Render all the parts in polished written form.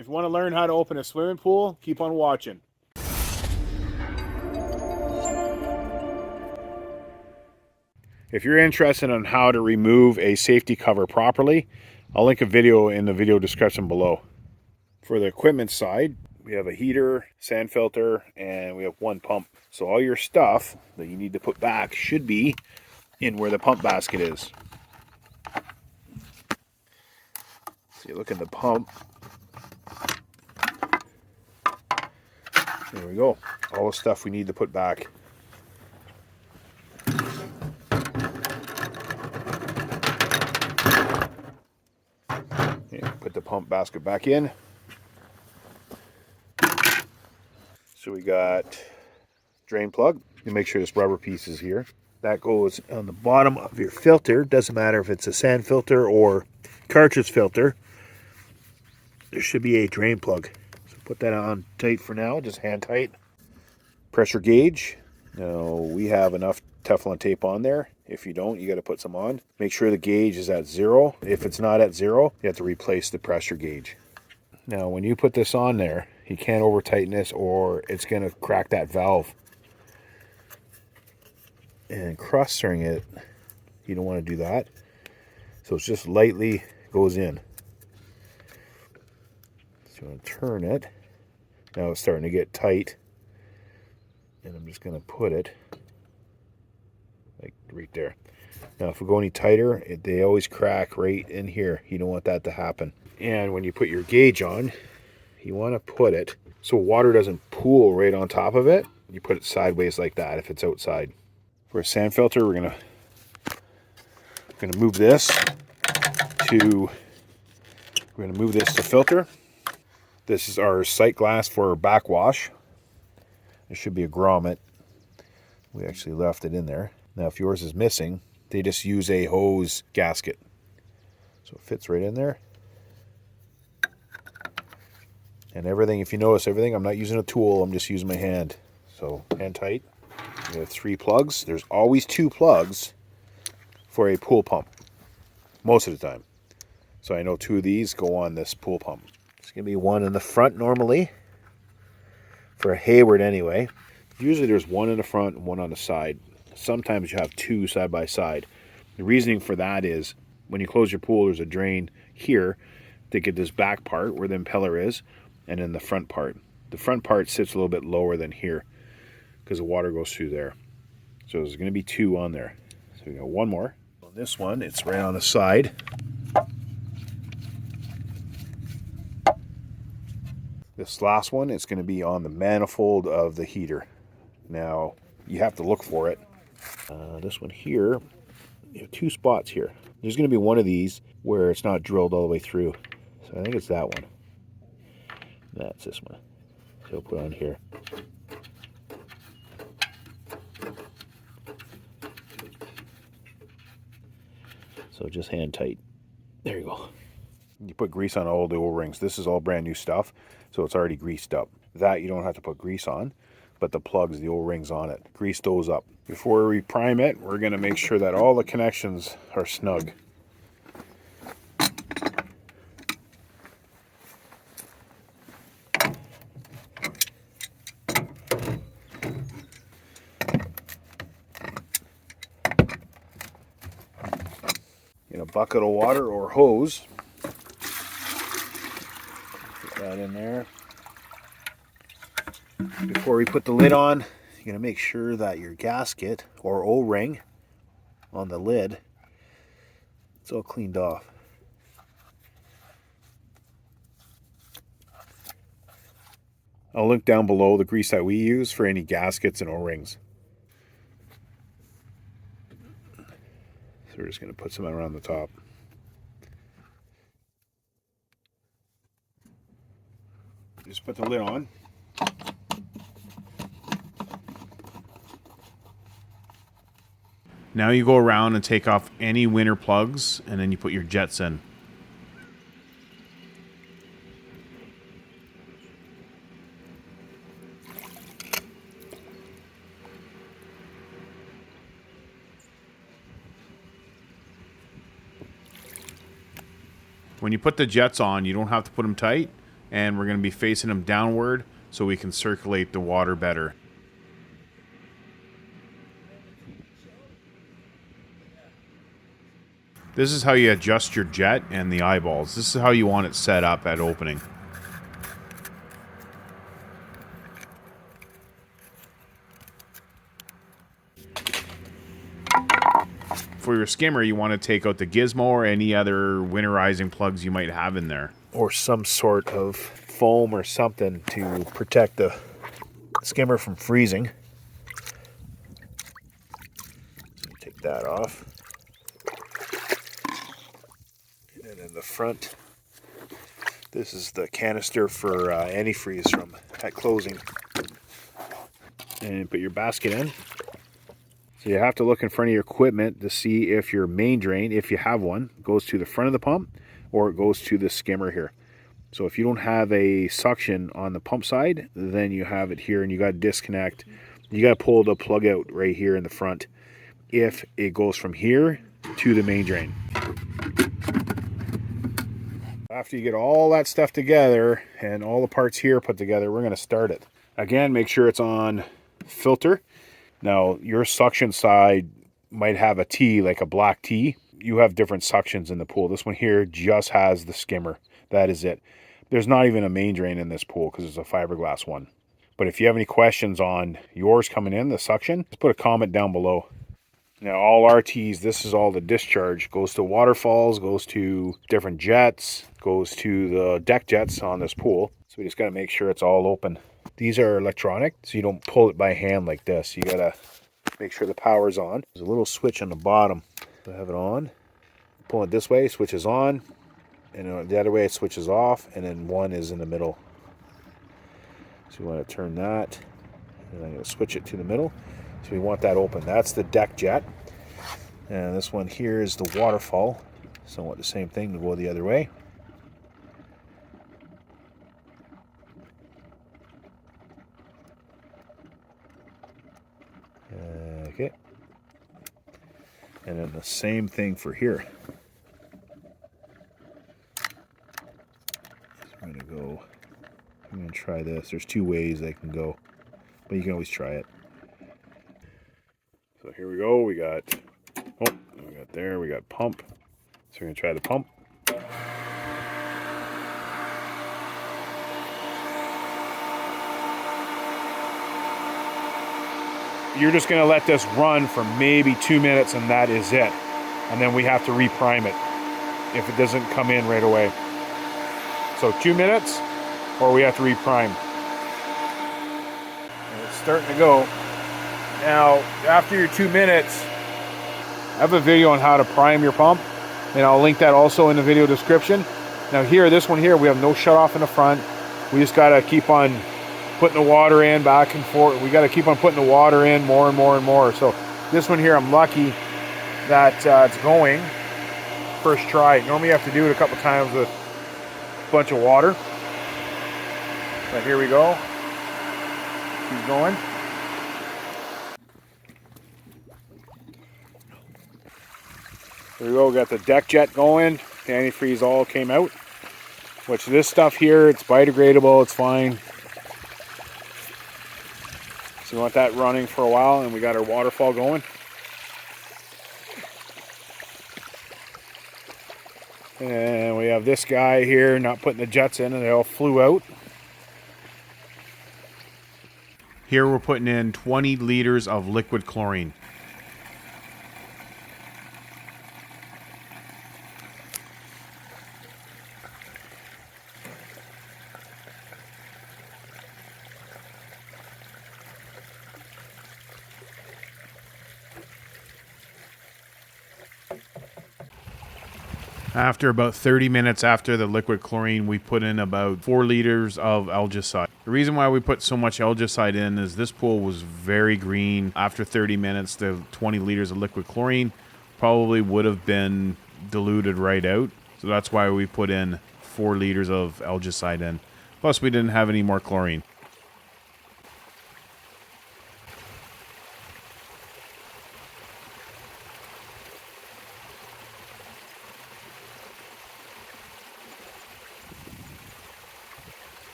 If you want to learn how to open a swimming pool, keep on watching. If you're interested on how to remove a safety cover properly, I'll link a video in the video description below. For the equipment side, we have a heater, sand filter, and we have one pump. So all your stuff that you need to put back should be in where the pump basket is. So you look at the pump. There we go. All the stuff we need to put back. Put the pump basket back in. So we got drain plug. You make sure this rubber piece is here. That goes on the bottom of your filter. Doesn't matter if it's a sand filter or cartridge filter. There should be a drain plug. So put that on tight for now, just hand tight. Pressure gauge. Now we have enough Teflon tape on there. If you don't, you got to put some on. Make sure the gauge is at 0. If it's not at 0, you have to replace the pressure gauge. Now when you put this on there, you can't over tighten this or it's going to crack that valve. And cross-stirring it, you don't want to do that. So it's just lightly goes in. So you want to turn it. Now it's starting to get tight. And I'm just going to put it like right there. Now if we go any tighter, they always crack right in here. You don't want that to happen. And when you put your gauge on, you want to put it so water doesn't pool right on top of it. You put it sideways like that if it's outside. For a sand filter, we're gonna move this to filter. This is our sight glass for backwash. There should be a grommet. We actually left it in there. Now if yours is missing, they just use a hose gasket. So it fits right in there. And everything, if you notice everything, I'm not using a tool, I'm just using my hand. So hand tight. We have 3 plugs. There's always 2 plugs for a pool pump, most of the time. So I know 2 of these go on this pool pump. There's going to be one in the front normally, for a Hayward anyway. Usually there's one in the front and one on the side. Sometimes you have 2 side by side. The reasoning for that is when you close your pool, there's a drain here to get this back part where the impeller is, and then the front part. The front part sits a little bit lower than here, because the water goes through there. So there's going to be 2 on there. So we got one more. On this one, it's right on the side. This last one, it's going to be on the manifold of the heater. Now, you have to look for it. This one here, you have 2 spots here. There's going to be one of these where it's not drilled all the way through. So I think it's that one. That's this one. So I'll put it on here. So just hand tight. There you go. You put grease on all the O-rings. This is all brand new stuff, so it's already greased up. That you don't have to put grease on, but the plugs, the O-rings on it, grease those up. Before we prime it, we're going to make sure that all the connections are snug. In a bucket of water or hose. Put that in there. Before we put the lid on, you're going to make sure that your gasket or O-ring on the lid, it's all cleaned off. I'll link down below the grease that we use for any gaskets and O-rings. So we're just going to put some around the top. Just put the lid on. Now you go around and take off any winter plugs, and then you put your jets in. When you put the jets on, you don't have to put them tight. and we're going to be facing them downward so we can circulate the water better. This is how you adjust your jet and the eyeballs. This is how you want it set up at opening. For your skimmer, you want to take out the gizmo or any other winterizing plugs you might have in there. Or some sort of foam or something to protect the skimmer from freezing. Take that off. And then in the front, this is the canister for antifreeze from at closing. And put your basket in. So you have to look in front of your equipment to see if your main drain, if you have one, goes to the front of the pump or it goes to the skimmer here. So if you don't have a suction on the pump side, then you have it here and you got to disconnect. You got to pull the plug out right here in the front if it goes from here to the main drain. After you get all that stuff together and all the parts here put together, we're going to start it. Again, make sure it's on filter. Now, your suction side might have a T, like a black T. You have different suctions in the pool. This one here just has the skimmer. That is it. There's not even a main drain in this pool because it's a fiberglass one. But if you have any questions on yours coming in, the suction, just put a comment down below. Now, all RTs, this is all the discharge. Goes to waterfalls, goes to different jets, goes to the deck jets on this pool. So we just got to make sure it's all open. These are electronic, so you don't pull it by hand like this. You got to make sure the power's on. There's a little switch on the bottom. So I have it on. Pull it this way, switches on. And the other way, it switches off. And then one is in the middle. So we want to turn that. And I'm going to switch it to the middle. So we want that open. That's the deck jet. And this one here is the waterfall. So I want the same thing to go the other way. Okay. And then the same thing for here. So I'm going to try this. There's two ways they can go, but you can always try it. So here we go. We got pump. So we're going to try the pump. You're just going to let this run for maybe 2 minutes and that is it. And then we have to reprime it if it doesn't come in right away. So 2 minutes or we have to reprime. And it's starting to go. Now, after your 2 minutes, I have a video on how to prime your pump. And I'll link that also in the video description. Now here, this one here, we have no shut off in the front. We just got to keep on putting the water in back and forth. We got to keep on putting the water in more and more and more. So this one here, I'm lucky that it's going first try. Normally you have to do it a couple times with a bunch of water. But here we go. Keep going. There we go. We got the deck jet going. The antifreeze all came out. Which this stuff here, it's biodegradable. It's fine. So we want that running for a while, and we got our waterfall going. And we have this guy here not putting the jets in, and they all flew out. Here we're putting in 20 liters of liquid chlorine. After about 30 minutes after the liquid chlorine, we put in about 4 liters of algicide. The reason why we put so much algicide in is this pool was very green. After 30 minutes, the 20 liters of liquid chlorine probably would have been diluted right out. So that's why we put in 4 liters of algicide in. Plus, we didn't have any more chlorine.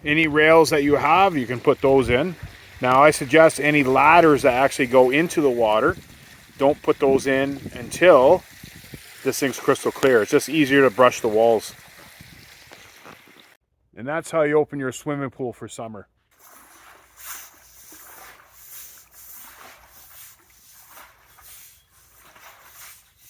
Any rails that you have, you can put those in. Now I suggest any ladders that actually go into the water, don't put those in until this thing's crystal clear. It's just easier to brush the walls. And that's how you open your swimming pool for summer.